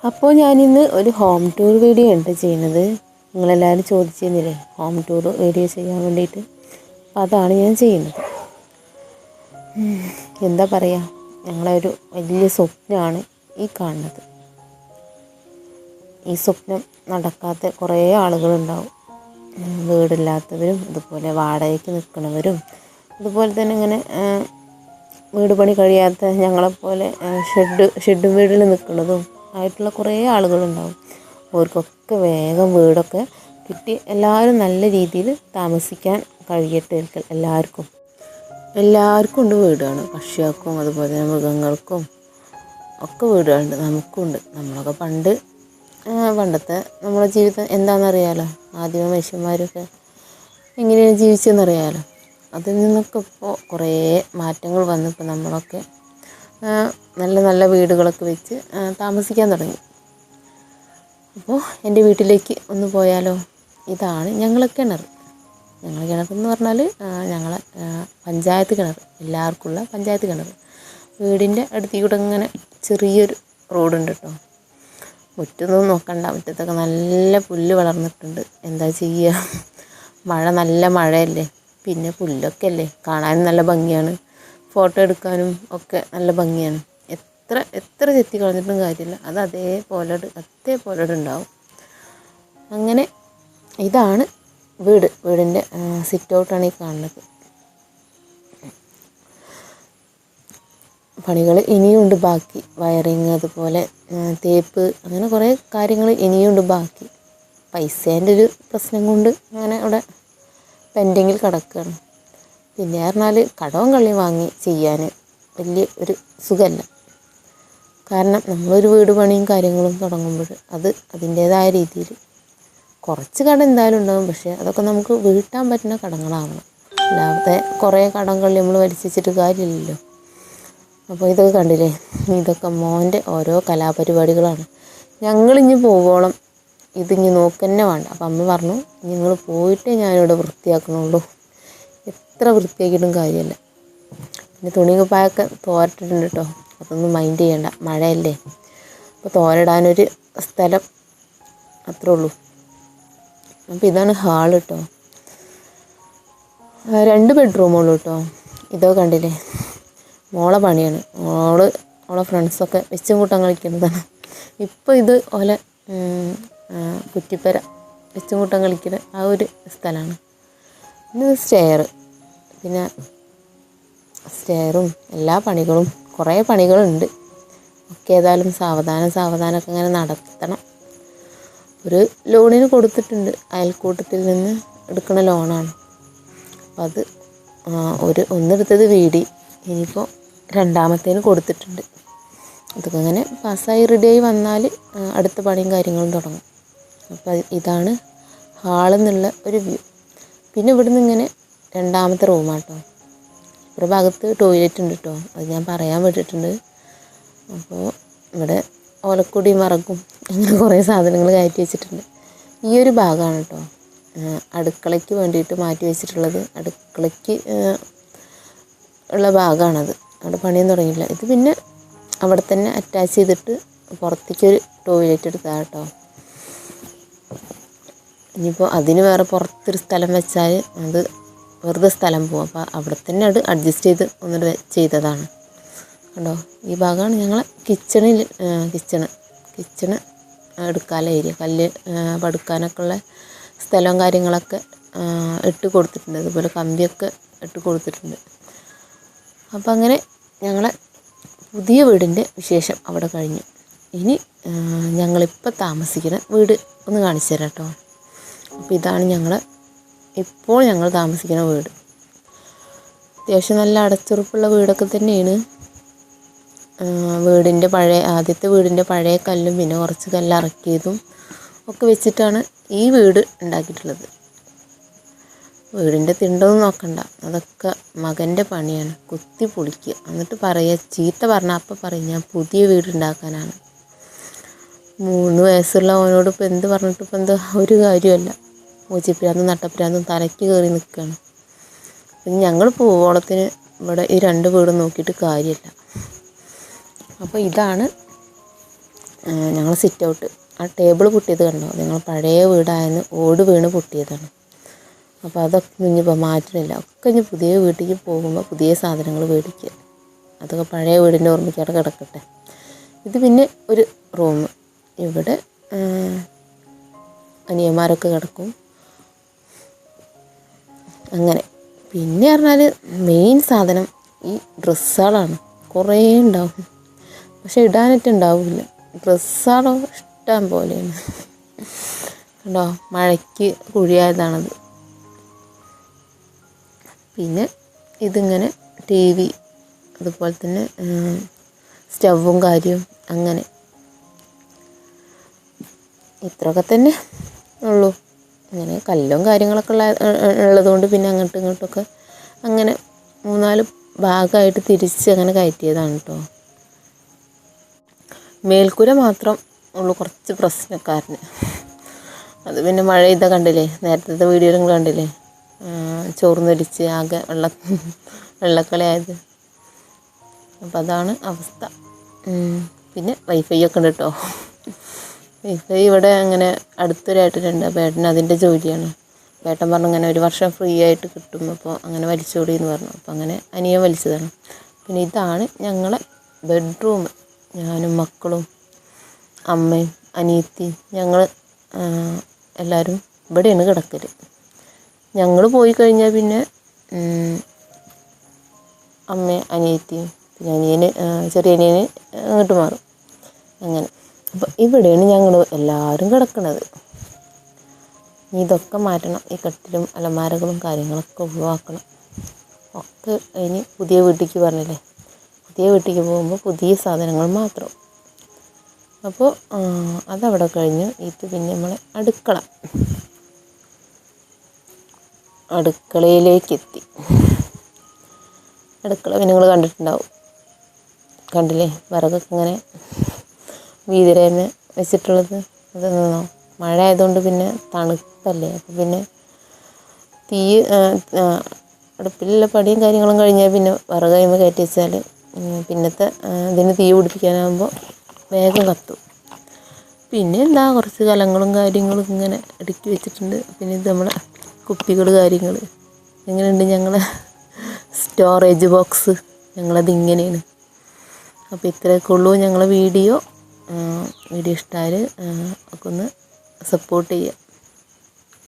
അപ്പോൾ ഞാനിന്ന് ഒരു ഹോം ടൂർ വീഡിയോ ഉണ്ട് ചെയ്യുന്നത്. നിങ്ങളെല്ലാവരും ചോദിച്ചിരുന്നില്ലേ ഹോം ടൂർ വീഡിയോ ചെയ്യാൻ വേണ്ടിയിട്ട്. അപ്പോൾ അതാണ് ഞാൻ ചെയ്യുന്നത്. എന്താ പറയുക, ഞങ്ങളൊരു വലിയ സ്വപ്നമാണ് ഈ കാണുന്നത്. ഈ സ്വപ്നം നടക്കാത്ത കുറേ ആളുകളുണ്ടാവും. വീടില്ലാത്തവരും അതുപോലെ വാടകയ്ക്ക് നിൽക്കുന്നവരും അതുപോലെ തന്നെ ഇങ്ങനെ വീട് പണി കഴിയാത്ത ഞങ്ങളെപ്പോലെ ഷെഡ് വീടിൽ നിൽക്കുന്നതും ആയിട്ടുള്ള കുറേ ആളുകളുണ്ടാവും. അവർക്കൊക്കെ വേഗം വീടൊക്കെ കിട്ടി എല്ലാവരും നല്ല രീതിയിൽ താമസിക്കാൻ കഴിയട്ടെ. എല്ലാവർക്കും ഉണ്ട് വീടാണ്. പക്ഷികൾക്കും അതുപോലെ തന്നെ മൃഗങ്ങൾക്കും ഒക്കെ വീടുകളുണ്ട്. നമുക്കും ഉണ്ട്. നമ്മളൊക്കെ പണ്ടത്തെ നമ്മുടെ ജീവിതം എന്താണെന്നറിയാലോ. ആദിമ മനുഷ്യന്മാരൊക്കെ എങ്ങനെയാണ് ജീവിച്ചതെന്നറിയാലോ. അതിൽ നിന്നൊക്കെ ഇപ്പോൾ കുറേ മാറ്റങ്ങൾ വന്നപ്പോൾ നമ്മളൊക്കെ നല്ല നല്ല വീടുകളൊക്കെ വെച്ച് താമസിക്കാൻ തുടങ്ങി. അപ്പോൾ എൻ്റെ വീട്ടിലേക്ക് ഒന്ന് പോയാലോ. ഇതാണ് ഞങ്ങളെ കിണർ. കിണറെന്ന് പറഞ്ഞാൽ ഞങ്ങളെ പഞ്ചായത്ത് കിണർ, എല്ലാവർക്കുമുള്ള പഞ്ചായത്ത് കിണർ. വീടിൻ്റെ അടുത്തേക്ക് കൂടെ ഇങ്ങനെ ചെറിയൊരു റോഡുണ്ട് കേട്ടോ. മുറ്റൊന്നും നോക്കണ്ട, മുറ്റത്തൊക്കെ നല്ല പുല്ല് വളർന്നിട്ടുണ്ട്. എന്താ ചെയ്യുക, നല്ല മഴയല്ലേ, പിന്നെ പുല്ലൊക്കെ അല്ലേ, കാണാനും നല്ല ഭംഗിയാണ്, ഫോട്ടോ എടുക്കാനും ഒക്കെ നല്ല ഭംഗിയാണ്. എത്ര ചെത്തി കളഞ്ഞിട്ടും കാര്യമില്ല, അത് അതേപോലെ ഉണ്ടാവും. അങ്ങനെ ഇതാണ് വീടിൻ്റെ സിറ്റ് ഔട്ടാണ് ഈ കാണുന്നത്. പണികൾ ഇനിയുണ്ട് ബാക്കി. വയറിങ് അതുപോലെ തേപ്പ്, അങ്ങനെ കുറേ കാര്യങ്ങൾ ഇനിയുണ്ട് ബാക്കി. പൈസേൻ്റെ ഒരു പ്രശ്നം കൊണ്ട് അങ്ങനെ അവിടെ പെൻഡിങ്ങിൽ കിടക്കുകയാണ്. പിന്നെ പറഞ്ഞാൽ കടവും കള്ളി വാങ്ങി ചെയ്യാൻ വലിയ ഒരു സുഖമല്ല. കാരണം നമ്മളൊരു വീട് പണിയും കാര്യങ്ങളും തുടങ്ങുമ്പോൾ അതിൻ്റേതായ രീതിയിൽ കുറച്ച് കടം എന്തായാലും ഉണ്ടാകും. പക്ഷേ അതൊക്കെ നമുക്ക് വീട്ടാൻ പറ്റുന്ന കടങ്ങളാവണം. അല്ലാതെ കുറേ കടം കള്ളി നമ്മൾ വലിച്ചിട്ട് കാര്യമില്ലല്ലോ. അപ്പോൾ ഇതൊക്കെ കണ്ടില്ലേ, ഇതൊക്കെ മോൻ്റെ ഓരോ കലാപരിപാടികളാണ്. ഞങ്ങളിഞ്ഞ് പോവോളം ഇതിഞ്ഞ് നോക്കന്നെ വേണ്ട. അപ്പം അമ്മ പറഞ്ഞു, നിങ്ങൾ പോയിട്ടേ ഞാനിവിടെ വൃത്തിയാക്കണുള്ളൂ, എത്ര വൃത്തിയാക്കിയിട്ടും കാര്യമല്ല. പിന്നെ തുണി കുപ്പായൊക്കെ തോരട്ടിട്ടുണ്ട് കേട്ടോ. അതൊന്നും മൈൻഡ് ചെയ്യണ്ട, മഴയല്ലേ. അപ്പോൾ തോരടാനൊരു സ്ഥലം അത്രേ ഉള്ളൂ. അപ്പോൾ ഇതാണ് ഹാള് കേട്ടോ. 2 ബെഡ്റൂമുള്ളൂ കേട്ടോ. ഇതൊക്കെ കണ്ടില്ലേ, മോളെ പണിയാണ്. ഓളെ ഫ്രണ്ട്സൊക്കെ വെച്ചും കൂട്ടം കളിക്കുന്നതാണ്. ഇപ്പോൾ ഇത് ഓലെ കുറ്റിപ്പര വെച്ചും കൂട്ടം കളിക്കുന്ന ആ ഒരു സ്ഥലമാണ്. പിന്നെ സ്റ്റെയറും എല്ലാ പണികളും, കുറേ പണികളുണ്ട്. ഒക്കെ ഏതായാലും സാവധാനമൊക്കെ ഇങ്ങനെ നടത്തണം. ഒരു ലോണിന് കൊടുത്തിട്ടുണ്ട്, അയൽക്കൂട്ടത്തിൽ നിന്ന് എടുക്കുന്ന ലോണാണ്. അപ്പം അത് ഒന്നെടുത്തത് വീടി, ഇനിയിപ്പോൾ രണ്ടാമത്തേന് കൊടുത്തിട്ടുണ്ട്. അതൊക്കെ അങ്ങനെ പാസ്സായി റെഡിയായി വന്നാൽ അടുത്ത പണിയും കാര്യങ്ങളും തുടങ്ങും. അപ്പോൾ ഇതാണ് ഹാളിൽ നിന്നുള്ള ഒരു വ്യൂ. പിന്നെ ഇവിടുന്ന് ഇങ്ങനെ രണ്ടാമത്തെ റൂമാട്ടോ. ഒരു ഭാഗത്ത് ടോയ്ലറ്റ് ഉണ്ട് കേട്ടോ, അത് ഞാൻ പറയാൻ വിട്ടിട്ടുണ്ട്. അപ്പോൾ ഇവിടെ ഓലക്കൊടി മറക്കും അങ്ങനെ കുറേ സാധനങ്ങൾ കയറ്റി വെച്ചിട്ടുണ്ട്. ഈ ഒരു ഭാഗമാണ് കേട്ടോ അടുക്കളയ്ക്ക് വേണ്ടിയിട്ട് മാറ്റി വെച്ചിട്ടുള്ളത്. അടുക്കളയ്ക്ക് ഉള്ള ഭാഗമാണത്. അവിടെ പണിയൊന്നും തുടങ്ങിയില്ല. ഇത് പിന്നെ അവിടെ തന്നെ അറ്റാച്ച് ചെയ്തിട്ട് പുറത്തേക്കൊരു ടോയ്ലറ്റ് എടുത്തതാണ് കേട്ടോ. ഇനിയിപ്പോൾ അതിന് വേറെ പുറത്തൊരു സ്ഥലം വെച്ചാൽ അത് വെറുതെ സ്ഥലം പോകും. അപ്പോൾ അവിടെ തന്നെ അത് അഡ്ജസ്റ്റ് ചെയ്ത് ഒന്നിട്ട് ചെയ്തതാണ് കണ്ടോ. ഈ ഭാഗമാണ് ഞങ്ങളെ കിച്ചണ് എടുക്കാനുള്ള ഏരിയ. കല്ല് പടുക്കാനൊക്കെ ഉള്ള സ്ഥലവും കാര്യങ്ങളൊക്കെ ഇട്ട് കൊടുത്തിട്ടുണ്ട്. അതുപോലെ കമ്പിയൊക്കെ ഇട്ട് കൊടുത്തിട്ടുണ്ട്. അപ്പം അങ്ങനെ ഞങ്ങളെ പുതിയ വീടിൻ്റെ വിശേഷം അവിടെ കഴിഞ്ഞു. ഇനി ഞങ്ങളിപ്പോൾ താമസിക്കുന്ന വീട് ഒന്ന് കാണിച്ചു തരാം കേട്ടോ. അപ്പോൾ ഇതാണ് ഇപ്പോൾ ഞങ്ങൾ താമസിക്കുന്ന വീട്. അത്യാവശ്യം നല്ല അടച്ചുറപ്പുള്ള വീടൊക്കെ തന്നെയാണ്. ആദ്യത്തെ വീടിൻ്റെ പഴയ കല്ലും പിന്നെ കുറച്ച് കല്ല് ഇറക്കിയതും ഒക്കെ വെച്ചിട്ടാണ് ഈ വീട് ഉണ്ടാക്കിയിട്ടുള്ളത്. വീടിൻ്റെ തിണ്ടൊന്നും നോക്കണ്ട, അതൊക്കെ മകൻ്റെ പണിയാണ്. കുത്തി പൊളിക്കുക, എന്നിട്ട് ചീത്ത പറഞ്ഞാൽ അപ്പം പറയും ഞാൻ പുതിയ വീടുണ്ടാക്കാനാണ്. 3 വയസ്സുള്ള അവനോട് ഇപ്പോൾ എന്ത് പറഞ്ഞിട്ട് ഇപ്പോൾ എന്താ ഒരു കാര്യമല്ല. മൂച്ചിപ്പിരാന്തും നട്ടപ്പിരാന്തും തലയ്ക്ക് കയറി നിൽക്കുകയാണ്. പിന്നെ ഞങ്ങൾ പോവോളത്തിന് ഇവിടെ ഈ 2 വീടും നോക്കിയിട്ട് കാര്യമില്ല. അപ്പോൾ ഇതാണ് ഞങ്ങൾ സിറ്റ് ഔട്ട് ആ ടേബിൾ പൊട്ടിയത് കണ്ടോ, ഞങ്ങൾ പഴയ വീടായെന്ന് ഓട് വീണ് പൊട്ടിയതാണ്. അപ്പോൾ അതൊക്കെ ഇനിയിപ്പോൾ മാറ്റണില്ല, ഒക്കെ ഇനി പുതിയ വീട്ടിലേക്ക് പോകുമ്പോൾ പുതിയ സാധനങ്ങൾ മേടിക്കുക. അതൊക്കെ പഴയ വീടിൻ്റെ ഓർമ്മയ്ക്ക് അവിടെ കിടക്കട്ടെ. ഇത് പിന്നെ ഒരു റൂം, ഇവിടെ അനിയന്മാരൊക്കെ കിടക്കും. അങ്ങനെ പിന്നെ പറഞ്ഞാൽ മെയിൻ സാധനം ഈ ഡ്രസ്സുകളാണ്. കുറേ ഉണ്ടാവും, പക്ഷെ ഇടാനായിട്ട് ഉണ്ടാവില്ല. ഡ്രസ്സുകളോ ഇഷ്ടം പോലെയാണ് കണ്ടോ, മഴയ്ക്ക് കുഴിയായതാണത്. പിന്നെ ഇതിങ്ങനെ ടി വി, അതുപോലെ തന്നെ സ്റ്റവും കാര്യവും, അങ്ങനെ ഇത്രയൊക്കെ തന്നെ ഉള്ളൂ. അങ്ങനെ കല്ലും കാര്യങ്ങളൊക്കെ ഉള്ളതുകൊണ്ട് പിന്നെ അങ്ങോട്ടും ഇങ്ങോട്ടൊക്കെ അങ്ങനെ 3-4 ഭാഗമായിട്ട് തിരിച്ച് അങ്ങനെ കയറ്റിയതാണ് കേട്ടോ. മേൽക്കൂര മാത്രം ഉള്ളൂ കുറച്ച് പ്രശ്നക്കാരന്. അത് പിന്നെ മഴ ചെയ്താൽ കണ്ടില്ലേ, നേരത്തെ വീഡിയോയിൽ നിങ്ങൾ കണ്ടില്ലേ, ചോർന്നൊലിച്ച് ആകെ വെള്ളക്കളിയായത്. അപ്പം അതാണ് അവസ്ഥ. പിന്നെ വൈഫൈ ഒക്കെ ഉണ്ട് കേട്ടോ. വൈഫൈ ഇവിടെ അങ്ങനെ അടുത്തൊരു ഏട്ടനുണ്ട്. അപ്പോൾ ഏട്ടന് അതിൻ്റെ ജോലിയാണ്. ഏട്ടൻ പറഞ്ഞു ഇങ്ങനെ 1 വർഷം ഫ്രീ ആയിട്ട് കിട്ടും, അപ്പോൾ അങ്ങനെ വലിച്ചോളി എന്ന് പറഞ്ഞു. അപ്പോൾ അങ്ങനെ അനിയൻ വലിച്ചതാണ്. പിന്നെ ഇതാണ് ഞങ്ങളെ ബെഡ്റൂം. ഞാനും മക്കളും അമ്മയും അനിയത്തി ഞങ്ങൾ എല്ലാവരും ഇവിടെയാണ് കിടക്കൽ. ഞങ്ങൾ പോയി കഴിഞ്ഞാൽ പിന്നെ അമ്മയും അനിയത്തിയും പിന്നെ അനിയന് ചെറിയ അനിയന് അങ്ങോട്ട് മാറും. അങ്ങനെ അപ്പോൾ ഇവിടെയാണ് ഞങ്ങൾ എല്ലാവരും കിടക്കുന്നത്. ഇതൊക്കെ മാറ്റണം, ഈ കട്ടിലും അലമാരകളും കാര്യങ്ങളൊക്കെ ഒഴിവാക്കണം. ഒക്കെ ഇനി പുതിയ വീട്ടിലേക്ക് പറഞ്ഞില്ലേ, പുതിയ വീട്ടിലേക്ക് പോകുമ്പോൾ പുതിയ സാധനങ്ങൾ മാത്രം. അപ്പോൾ അതവിടെ കഴിഞ്ഞു. ഇത് പിന്നെ നമ്മൾ അടുക്കളയിലേക്ക് എത്തി. അടുക്കള പിന്നെ നിങ്ങൾ കണ്ടിട്ടുണ്ടാവും, കണ്ടില്ലേ, വിറകൊക്കെ ഇങ്ങനെ വീതിരേന്ന് വെച്ചിട്ടുള്ളത്. അതൊന്നോ മഴ ആയതുകൊണ്ട് പിന്നെ തണുപ്പല്ലേ, അപ്പോൾ പിന്നെ തീ അടുപ്പിലുള്ള പടിയും കാര്യങ്ങളും കഴിഞ്ഞാൽ പിന്നെ വിറക് കഴിയുമ്പോൾ കയറ്റി വെച്ചാൽ പിന്നത്തെ ഇതിന് തീ പിടിപ്പിക്കാനാകുമ്പോൾ വേഗം കത്തും. പിന്നെ എന്താ കുറച്ച് കലങ്ങളും കാര്യങ്ങളും ഇങ്ങനെ അടുക്കി വെച്ചിട്ടുണ്ട്. പിന്നെ ഇത് നമ്മളെ കുപ്പികൾ കാര്യങ്ങൾ എങ്ങനെയുണ്ട്, ഞങ്ങളെ സ്റ്റോറേജ് ബോക്സ് ഞങ്ങളത് ഇങ്ങനെയാണ്. അപ്പോൾ ഇത്രയൊക്കെ ഉള്ളൂ ഞങ്ങളെ വീഡിയോ. വീഡിയോ ഇഷ്ടമായാൽ ഒക്കെ ഒന്ന് സപ്പോർട്ട് ചെയ്യുക.